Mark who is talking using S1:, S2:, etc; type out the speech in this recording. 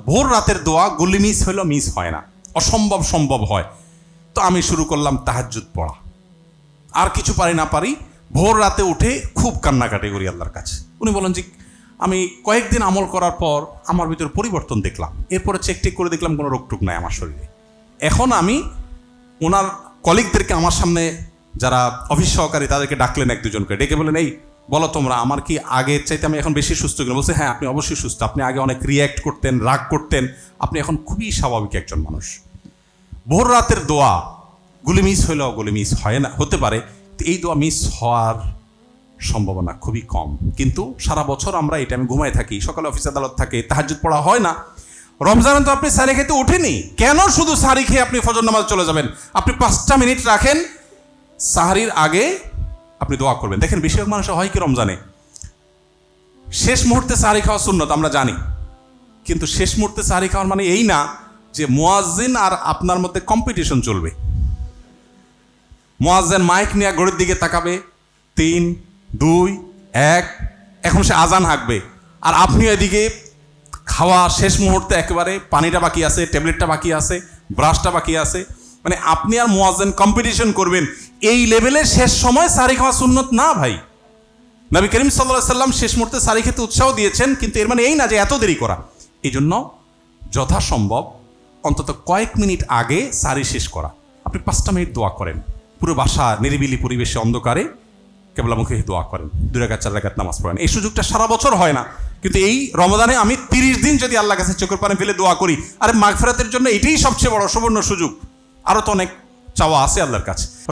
S1: ভোর রাতের দোয়া গুলি মিস হইলো মিস হয় না, অসম্ভব সম্ভব হয়। তো আমি শুরু করলাম তাহাজ্জুদ পড়া। আর কিছু পারি না পারি, ভোর রাতে উঠে খুব কান্নাকাটি করি আল্লাহর কাছে। উনি বলেন যে আমি কয়েকদিন আমল করার পর আমার ভিতরে পরিবর্তন দেখলাম। এরপরে চেক টেক করে দেখলাম কোনো রোগটুক নাই আমার শরীরে। এখন আমি ওনার কলিগদেরকে আমার সামনে যারা অফিস সহকারী তাদেরকে ডাকলেন, এক দুজনকে ডেকে বলেন, এই বলো তোমরা আমার কি আগের চাইতে আমি এখন বেশি সুস্থ কিনা? বলছে হ্যাঁ, আপনি অবশ্যই সুস্থ। আপনি আগে অনেক রিয়্যাক্ট করতেন, রাগ করতেন, আপনি এখন খুবই স্বাভাবিক একজন মানুষ। ভোর রাতের দোয়া গুলি মিস হইলেও গুলি মিস হয় না, হতে পারে, এই দোয়া মিস হওয়ার সম্ভাবনা খুবই কম। কিন্তু সারা বছর আমরা এই টাইমে ঘুমায় থাকি, সকালে অফিস আদালত থাকে, তাহাজ্জুদ পড়া হয় না। রমজানে তো আপনি সারি খেতে ওঠেনি, কেন শুধু সারি খেয়ে আপনি ফজর নামাজ চলে যাবেন? আপনি 5টা মিনিট রাখেন, সাহারির আগে আপনি দোয়া করবেন। দেখেন বেশিরভাগ মানুষ হয় কি, রমজানে শেষ মুহূর্তে সাহারি খাওয়া সুন্নত আমরা জানি, কিন্তু শেষ মুহূর্তে সাহারি খাওয়ার মানে এই না যে মুয়াজ্জিন আর আপনার মধ্যে কম্পিটিশন চলবে। মুয়াজ্জিন মাইক নিয়ে ঘড়ির দিকে তাকাবে, 3, 2, 1, এখন সে আজান হাঁকবে, আর আপনি এদিকে খাওয়া শেষ মুহূর্তে একেবারে পানিটা বাকি আছে, ট্যাবলেটটা বাকি আছে, ব্রাশটা বাকি আছে, মানে আপনি আর মুয়াজ্জিন কম্পিটিশন করবেন। এই লেভেলে শেষ সময় সাহারি খাওয়া সুন্নত না ভাই। নবী করিম সাল্লাল্লাহু আলাইহি সাল্লাম শেষ মুহূর্তে সাহারি খেতে উৎসাহ দিয়েছেন, কিন্তু এর মানে এই না যে এত দেরি করা। এই জন্য যথাসম্ভব অন্তত কয়েক মিনিট আগে সাহারি শেষ করা। আপনি 5টা মিনিট দোয়া করেন, পুরো বাসা নিরিবিলি পরিবেশে অন্ধকারে কেবলামুখে দোয়া করেন, 2 রাকাত 4 রাকাত নামাজ পড়েন। এই সুযোগটা সারা বছর হয় না, কিন্তু এই রমাদানে আমি 30 দিন যদি আল্লাহর কাছে চোখের পানি ফেলে দোয়া করি, আরে মাগফিরাতের জন্য এটাই সবচেয়ে বড় সুবর্ণ সুযোগ। আরও তো অনেক চাওয়া আছে আল্লাহর কাছে।